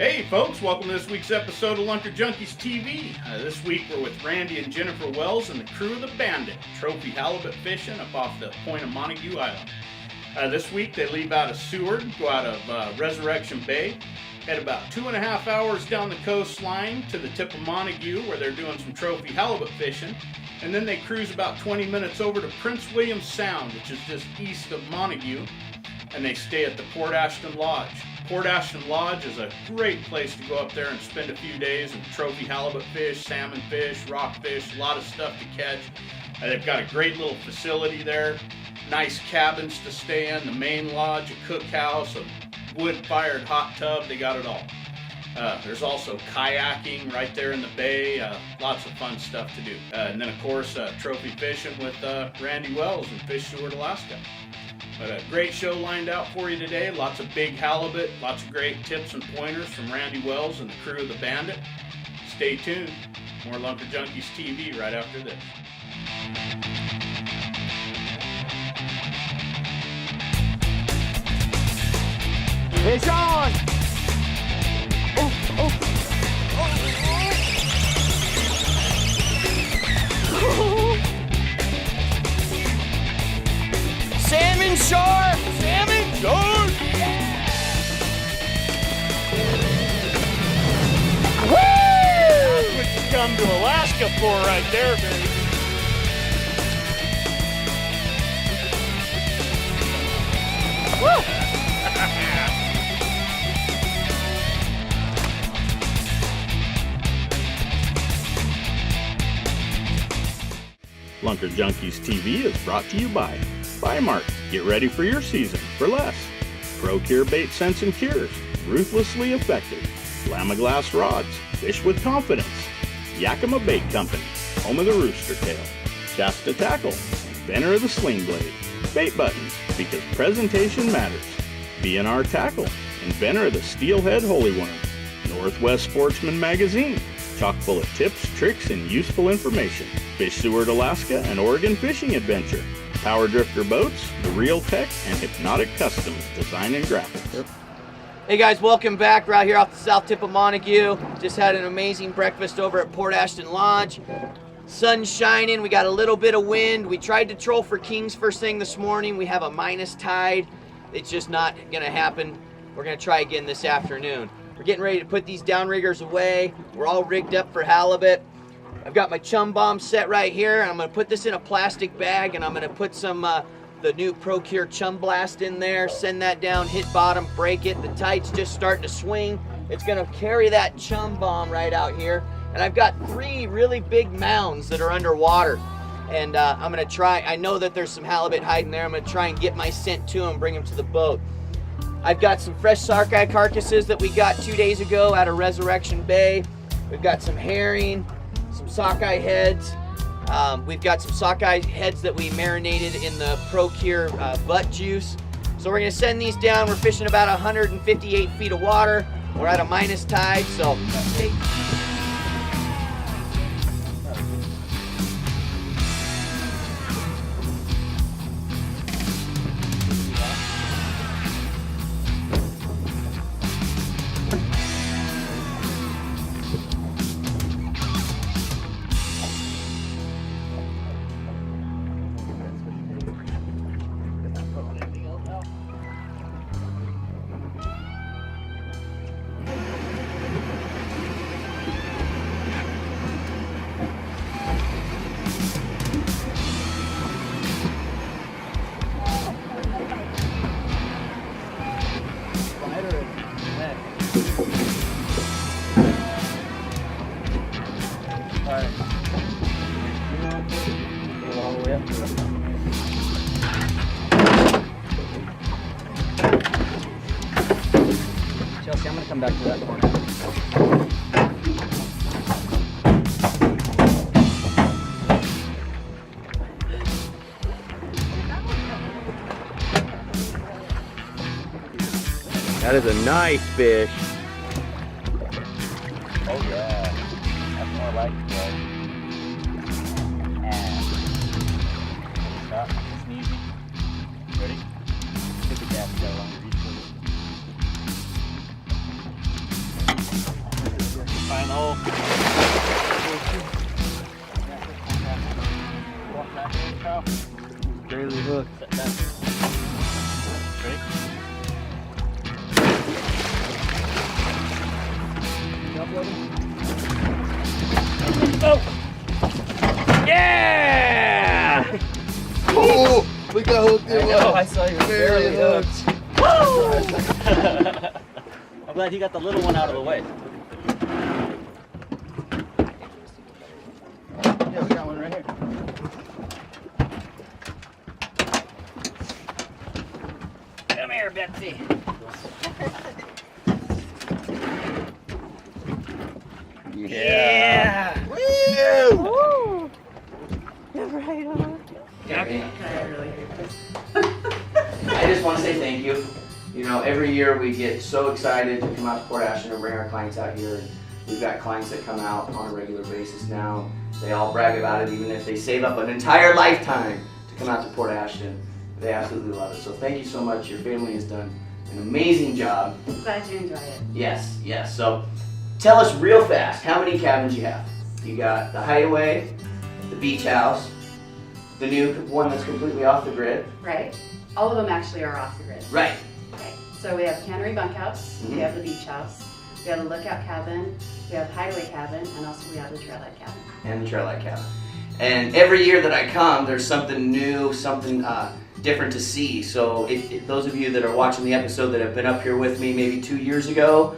Hey folks, welcome to this week's episode of Lunker Junkies TV. This week we're with Randy and Jennifer Wells and the crew of the Bandit, trophy halibut fishing up off the point of Montague Island. This week they leave out of Seward, go out of Resurrection Bay, head about 2.5 hours down the coastline to the tip of Montague where they're doing some trophy halibut fishing, and then they cruise about 20 minutes over to Prince William Sound, which is just east of Montague, and they stay at the Port Ashton Lodge. Port Ashton Lodge is a great place to go up there and spend a few days and trophy halibut fish, salmon fish, rockfish, a lot of stuff to catch. They've got a great little facility there, nice cabins to stay in, the main lodge, a cookhouse, a wood-fired hot tub, they got it all. There's also kayaking right there in the bay, lots of fun stuff to do. And then of course trophy fishing with Randy Wells in Fish Seward, Alaska. But a great show lined out for you today. Lots of big halibut, lots of great tips and pointers from Randy Wells and the crew of the Bandit. Stay tuned. More Lunker Junkies TV right after this. Fish on! Salmon shore! Salmon shore! Yeah! Woo! That's what you come to Alaska for right there, baby. Woo! Lunker Junkies TV is brought to you by Mark. Get ready for your season for less. Procure Bait Sense and Cures, ruthlessly effective. Lamaglass Rods, fish with confidence. Yakima Bait Company, home of the rooster tail. Shasta Tackle, inventor of the sling blade. Bait Buttons, because presentation matters. B&R Tackle, inventor of the steelhead holy worm. Northwest Sportsman Magazine, chock full of tips, tricks, and useful information. Fish Seward, Alaska, and Oregon Fishing Adventure. Power Drifter Boats, The Real Tech, and Hypnotic Customs Design and Graphics. Hey guys, welcome back. We're out here off the south tip of Montague. Just had an amazing breakfast over at Port Ashton Lodge. Sun's shining, we got a little bit of wind. We tried to troll for kings first thing this morning. We have a minus tide. It's just not gonna happen. We're gonna try again this afternoon. We're getting ready to put these downriggers away. We're all rigged up for halibut. I've got my chum bomb set right here. I'm gonna put this in a plastic bag and I'm gonna put some the new Procure Chum Blast in there, send that down, hit bottom, break it. The tide's just starting to swing. It's gonna carry that chum bomb right out here. And I've got 3 really big mounds that are underwater. And I'm gonna try, I know that there's some halibut hiding there. I'm gonna try and get my scent to them, bring them to the boat. I've got some fresh sockeye carcasses that we got 2 days ago out of Resurrection Bay. We've got some herring, some sockeye heads. We've got some sockeye heads that we marinated in the Procure butt juice. So we're gonna send these down. We're fishing about 158 feet of water. We're at a minus tide, so stay. Chelsea, I'm gonna come back to that corner. That is a nice fish. Oh yeah, that's more like it, bro. And stop, sneezy. Ready? Hit the gas, you got a longer reach for it. Find the hole. Barely hooked. Ready? Oh! Yeah! Oh, look how hooked it was. I saw you were barely hooked. I'm glad he got the little one out of the way. Yeah, we got one right here. Come here, Betsy. Yeah. Woo! I just want to say thank you. You know, every year we get so excited to come out to Port Ashton and bring our clients out here. And we've got clients that come out on a regular basis now. They all brag about it, even if they save up an entire lifetime to come out to Port Ashton. They absolutely love it. So thank you so much. Your family has done an amazing job. Glad you enjoy it. Yes, yes. So tell us real fast how many cabins you have. You got the Hideaway, the Beach House, the new one that's completely off the grid. Right? All of them actually are off the grid. Right. Right. So we have Cannery Bunkhouse, Mhm. we have the Beach House, we have the Lookout Cabin, we have the Hideaway Cabin, and also we have the Trailhead Cabin. And the Traillight Cabin. And every year that I come, there's something new, something different to see. So if those of you that are watching the episode that have been up here with me maybe 2 years ago,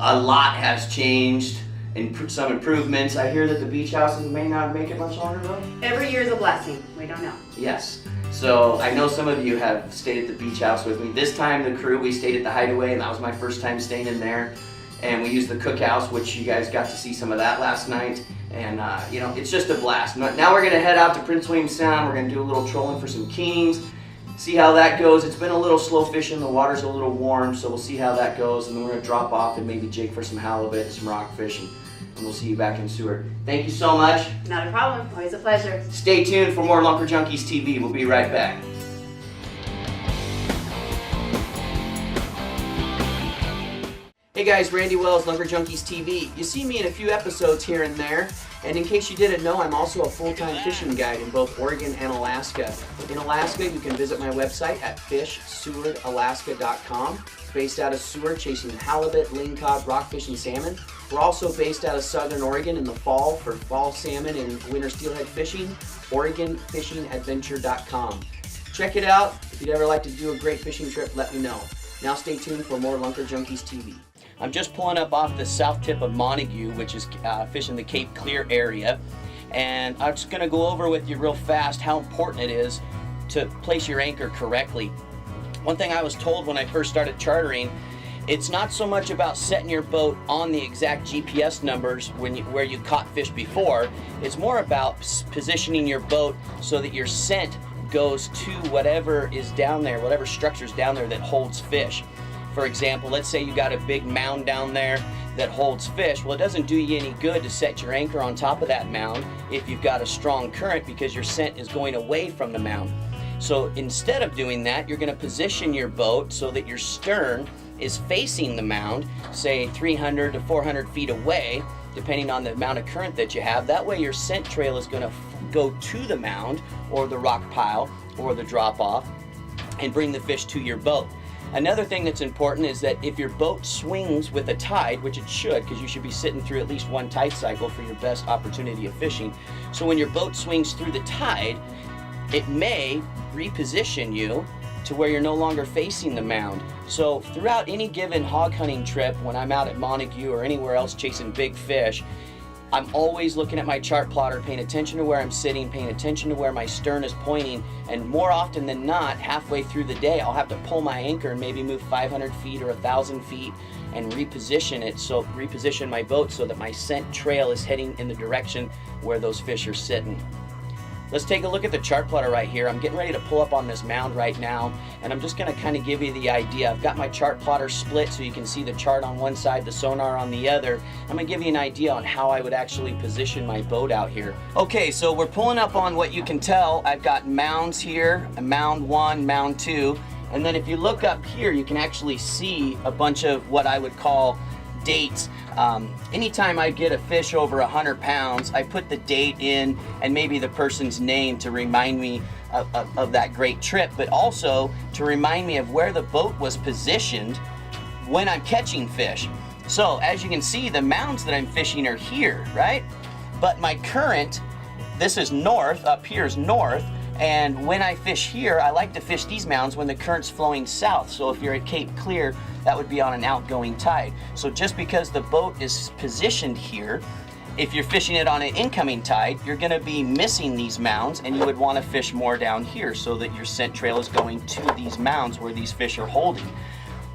a lot has changed and some improvements. I hear that the beach houses may not make it much longer though. Every year is a blessing. We don't know. Yes. So I know some of you have stayed at the beach house with me. This time the crew, we stayed at the Hideaway, and that was my first time staying in there. And we used the cookhouse, which you guys got to see some of that last night. And you know, it's just a blast. Now we're gonna head out to Prince William Sound. We're gonna do a little trolling for some kings. See how that goes. It's been a little slow fishing. The water's a little warm, so we'll see how that goes. And then we're gonna drop off and maybe jig for some halibut and some rockfish, and we'll see you back in Seward. Thank you so much. Not a problem. Always a pleasure. Stay tuned for more Lunker Junkies TV. We'll be right back. Hey guys, Randy Wells, Lunker Junkies TV. You see me in a few episodes here and there, and in case you didn't know, I'm also a full-time fishing guide in both Oregon and Alaska. In Alaska, you can visit my website at fishsewardalaska.com. Based out of Seward, chasing halibut, lingcod, rockfish, and salmon. We're also based out of Southern Oregon in the fall for fall salmon and winter steelhead fishing. OregonFishingAdventure.com. Check it out. If you'd ever like to do a great fishing trip, let me know. Now stay tuned for more Lunker Junkies TV. I'm just pulling up off the south tip of Montague, which is fishing the Cape Clear area. And I'm just going to go over with you real fast how important it is to place your anchor correctly. One thing I was told when I first started chartering, it's not so much about setting your boat on the exact GPS numbers where you caught fish before. It's more about positioning your boat so that your scent goes to whatever is down there, whatever structure's down there that holds fish. For example, let's say you got a big mound down there that holds fish. Well, it doesn't do you any good to set your anchor on top of that mound if you've got a strong current, because your scent is going away from the mound. So instead of doing that, you're going to position your boat so that your stern is facing the mound, say 300 to 400 feet away, depending on the amount of current that you have. That way your scent trail is going to go to the mound or the rock pile or the drop off and bring the fish to your boat. Another thing that's important is that if your boat swings with a tide, which it should, because you should be sitting through at least one tide cycle for your best opportunity of fishing. So when your boat swings through the tide, it may reposition you to where you're no longer facing the mound. So throughout any given hog hunting trip, when I'm out at Montague or anywhere else chasing big fish, I'm always looking at my chart plotter, paying attention to where I'm sitting, paying attention to where my stern is pointing, and more often than not, halfway through the day, I'll have to pull my anchor and maybe move 500 feet or 1,000 feet and reposition my boat so that my scent trail is heading in the direction where those fish are sitting. Let's take a look at the chart plotter right here. I'm getting ready to pull up on this mound right now, and I'm just going to kind of give you the idea. I've got my chart plotter split so you can see the chart on one side, the sonar on the other. I'm going to give you an idea on how I would actually position my boat out here. Okay, so we're pulling up on what you can tell. I've got mounds here, mound 1, mound 2, and then if you look up here, you can actually see a bunch of what I would call dates. Anytime I get a fish over 100 pounds, I put the date in and maybe the person's name to remind me of that great trip, but also to remind me of where the boat was positioned when I'm catching fish. So as you can see, the mounds that I'm fishing are here, right? But my current, this is north, up here is north, and when I fish here, I like to fish these mounds when the current's flowing south. So if you're at Cape Clear, that would be on an outgoing tide. So just because the boat is positioned here, if you're fishing it on an incoming tide, you're gonna be missing these mounds, and you would wanna fish more down here so that your scent trail is going to these mounds where these fish are holding.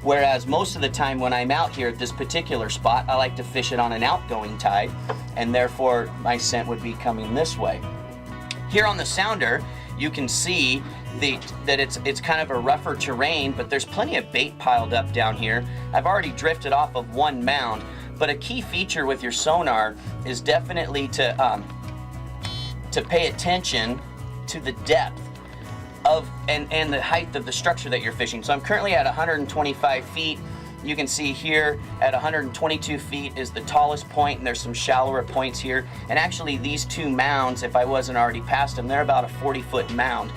Whereas most of the time when I'm out here at this particular spot, I like to fish it on an outgoing tide, and therefore my scent would be coming this way. Here on the sounder, you can see that it's kind of a rougher terrain, but there's plenty of bait piled up down here. I've already drifted off of one mound, but a key feature with your sonar is definitely to pay attention to the depth of and the height of the structure that you're fishing. So I'm currently at 125 feet. You can see here at 122 feet is the tallest point, and there's some shallower points here. And actually these two mounds, if I wasn't already past them, they're about a 40-foot mound.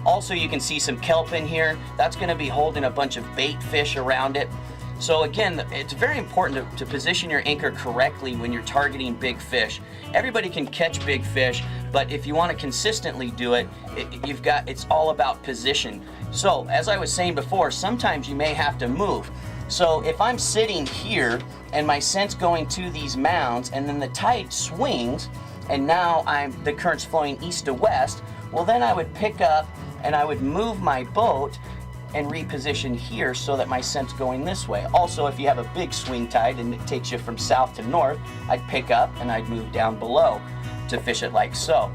Also, you can see some kelp in here. That's gonna be holding a bunch of bait fish around it. So again, it's very important to position your anchor correctly when you're targeting big fish. Everybody can catch big fish, but if you want to consistently do it, it's all about position. So as I was saying before, sometimes you may have to move. So if I'm sitting here and my scent's going to these mounds, and then the tide swings, and now the current's flowing east to west, well then I would pick up and I would move my boat and reposition here so that my scent's going this way. Also, if you have a big swing tide and it takes you from south to north, I'd pick up and I'd move down below to fish it like so.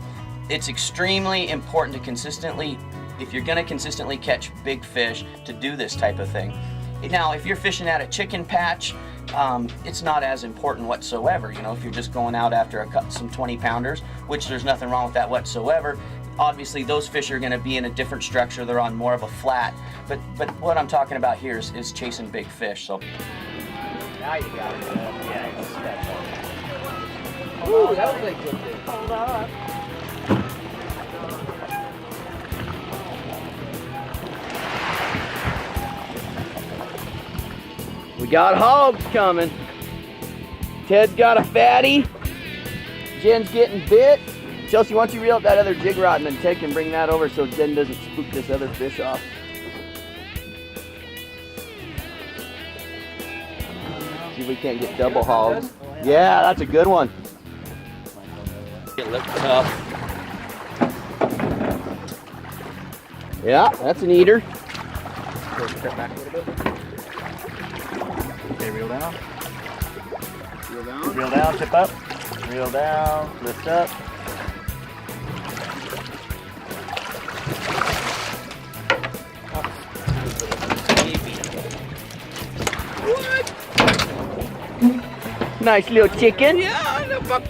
It's extremely important to consistently, if you're gonna consistently catch big fish, to do this type of thing. Now, if you're fishing at a chicken patch, it's not as important whatsoever. You know, if you're just going out after some 20-pounders, which there's nothing wrong with that whatsoever. Obviously, those fish are going to be in a different structure. They're on more of a flat. But what I'm talking about here is chasing big fish. So Now you got it. Yeah, it's special. Ooh, that was like good fish. Hold up. we got hogs coming. Ted's got a fatty. Jen's getting bit. Chelsea, why don't you reel up that other jig rod and then Ted can bring that over so Jen doesn't spook this other fish off. See if we can't get double hogs. Yeah, that's a good one. It looks tough. Yeah, that's an eater. Step back a little bit. Okay, reel down. Reel down. Reel down, tip up. Reel down, lift up. Nice little chicken. Yeah, buck.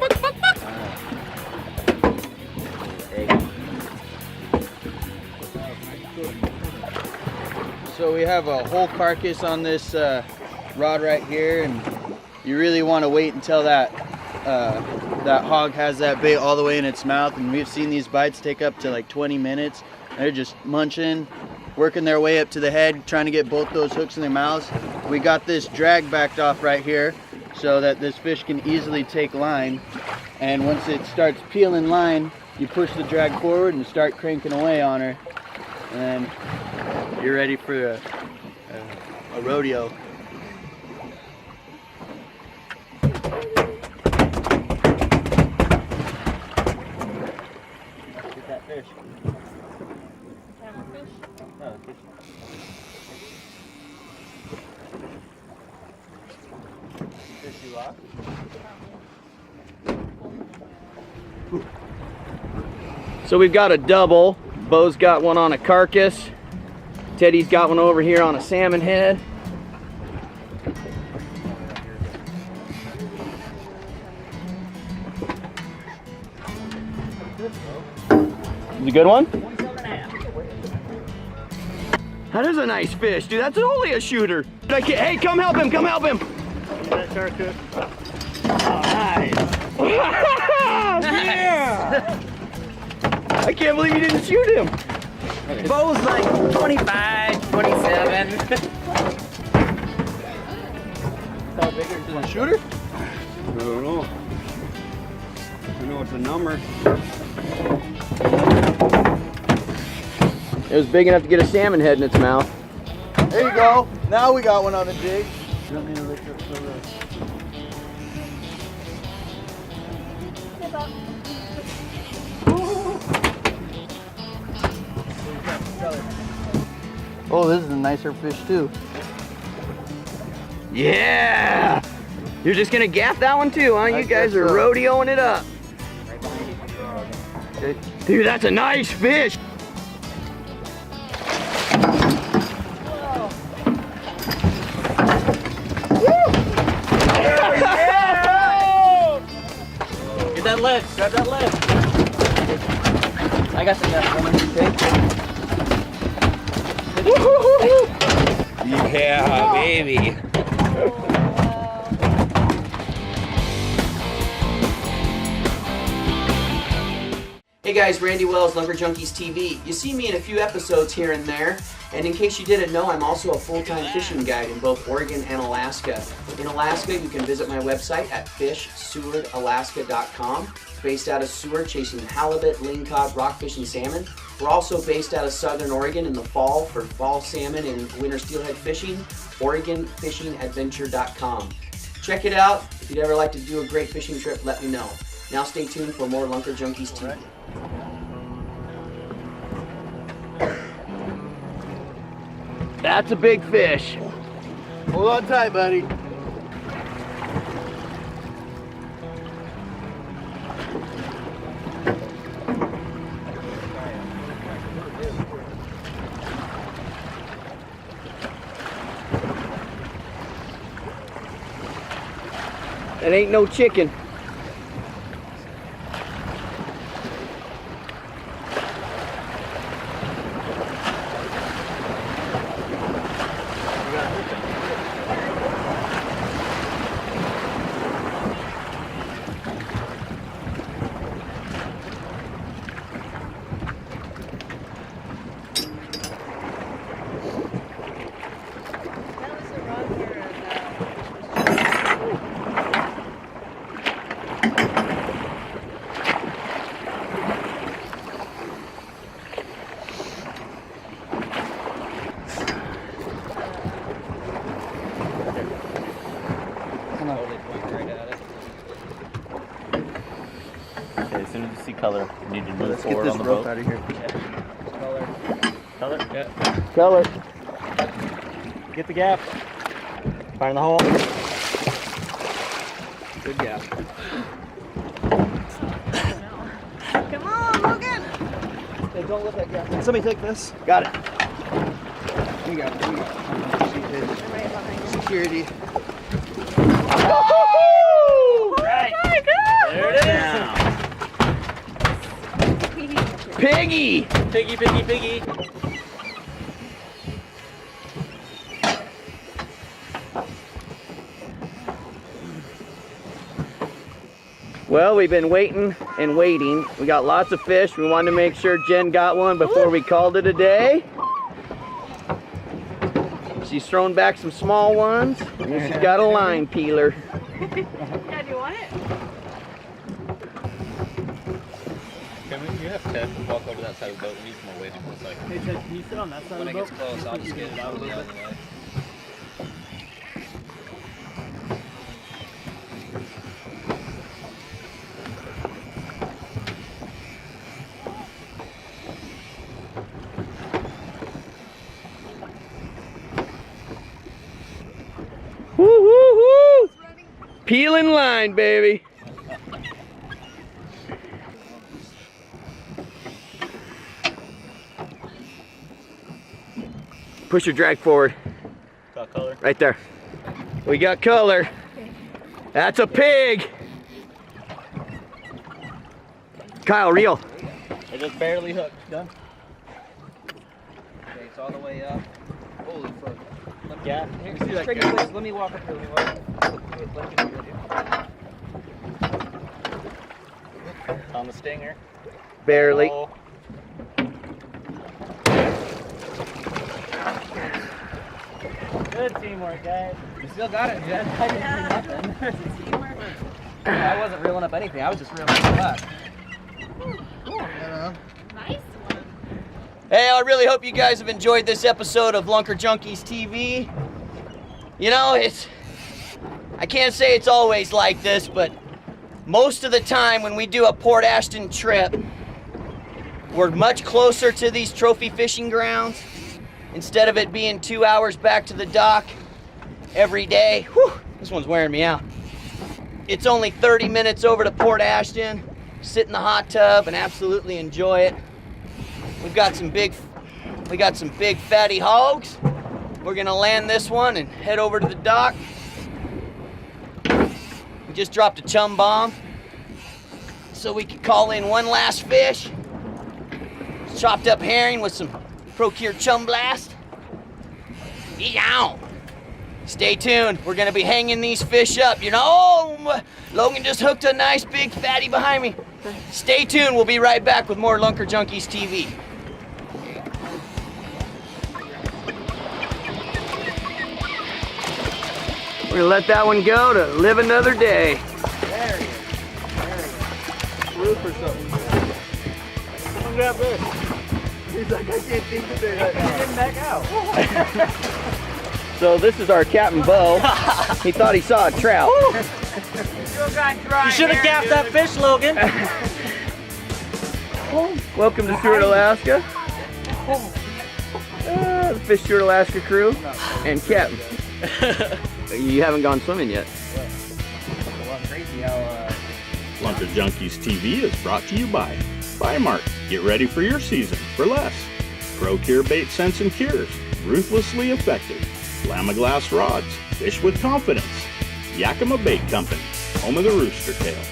So we have a whole carcass on this rod right here, and you really want to wait until that hog has that bait all the way in its mouth. And we've seen these bites take up to like 20 minutes. They're just munching, working their way up to the head, trying to get both those hooks in their mouths. We got this drag backed off right here so that this fish can easily take line. And once it starts peeling line, you push the drag forward and start cranking away on her. And then you're ready for a rodeo. Get that fish. No, fish. Fish you off. So we've got a double. Bo's got one on a carcass. Teddy's got one over here on a salmon head. Is it a good one? That is a nice fish, dude. That's only a shooter. Hey, come help him, come help him. cook. Yeah! I can't believe you didn't shoot him. Bo's like 25, 27. How big is the shooter? I don't know. I know it's a number. It was big enough to get a salmon head in its mouth. There you go. Now we got one on the jig. Oh, this is a nicer fish too. Yeah! You're just gonna gaff that one too, huh? You guys are rodeoing it up. Dude, that's a nice fish. Get that leg. Grab that leg. I got some left. Yeah, baby. Hey guys, Randy Wells, Lunker Junkies TV. You see me in a few episodes here and there, and in case you didn't know, I'm also a full-time fishing guide in both Oregon and Alaska. In Alaska, you can visit my website at fishsewardalaska.com. Based out of Seward, chasing halibut, lingcod, rockfish, and salmon. We're also based out of Southern Oregon in the fall for fall salmon and winter steelhead fishing. OregonFishingAdventure.com. Check it out. If you'd ever like to do a great fishing trip, let me know. Now stay tuned for more Lunker Junkies TV. That's a big fish. Hold on tight, buddy. That ain't no chicken. Okay, as soon as you see color, you need to move Let's get forward this on the rope boat. out of here. Color? Yeah. Color. Get the gap. Find the hole. Good gap. Come on, Logan! Hey, don't let that gap. Somebody take this. Got it. We got it. We got it. Right behind you. Security. Right. There it is. Piggy! Piggy, piggy, piggy. Well, we've been waiting and waiting. We got lots of fish. We wanted to make sure Jen got one before we called it a day. She's thrown back some small ones, and she's got a line peeler. Yeah, do you want it? You have to walk over that side of the boat. We need more waiting for a second. Hey, Ted, can you sit on that side When of it the gets boat? close, I'll just get it out of the way. Woo, woo, woo! Peeling line, baby. Push your drag forward. Got color? Right there. We got color. That's a pig. Kyle, reel. It just barely hooked. Done. Okay, it's all the way up. Holy fuck. Yeah. Here, See that straight gap? place. Let me walk up here. Let me walk up. On the stinger. Barely. Oh. Good teamwork, guys. You still got it, Jen. I didn't do nothing. Teamwork. I wasn't reeling up anything. I was just reeling up back. Nice one. Hey, I really hope you guys have enjoyed this episode of Lunker Junkies TV. You know, I can't say it's always like this, but most of the time when we do a Port Ashton trip, we're much closer to these trophy fishing grounds. Instead of it being 2 hours back to the dock every day. Whew, this one's wearing me out. It's only 30 minutes over to Port Ashton, sit in the hot tub and absolutely enjoy it. We got some big fatty hogs. We're gonna land this one and head over to the dock. We just dropped a chum bomb so we could call in one last fish. Chopped up herring with some procured chum blast. Eow! Stay tuned. We're gonna be hanging these fish up. You know, oh, Logan just hooked a nice big fatty behind me. Stay tuned. We'll be right back with more Lunker Junkies TV. We're gonna let that one go to live another day. There he is. Roof or something. Someone grab this. He's like, I can't think of it. He's getting back out. So this is our Captain Bo. He thought he saw a trout. You should have gapped that fish, Logan. Welcome to Stewart, Alaska. The Fish Stewart Alaska crew and Captain. You haven't gone swimming yet. Crazy how Lunker Junkies TV is brought to you by Mark. Get ready for your season for less. Procure Bait Sense and Cures. Ruthlessly effective. Lamaglass Rods. Fish with confidence. Yakima Bait Company. Home of the Rooster Tail.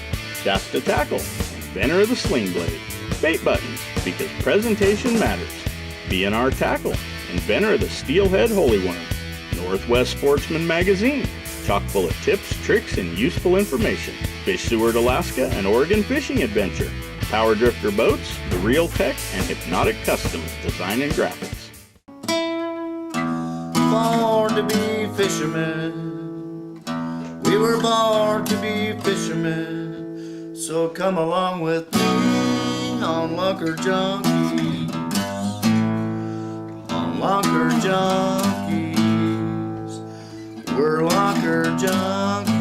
Shasta Tackle. Inventor of the Sling Blade. Bait Buttons. Because presentation matters. B&R Tackle. Inventor of the Steelhead Holy Worm. Northwest Sportsman Magazine. Chock full of tips, tricks, and useful information. Fish Stewart, Alaska, and Oregon Fishing Adventure. Power Drifter Boats, The Real Tech, and Hypnotic Customs Design and Graphics. Born to be fishermen. We were born to be fishermen. So come along with me on Lunker Junkies. On Lunker Junkies. We're Lunker Junkies.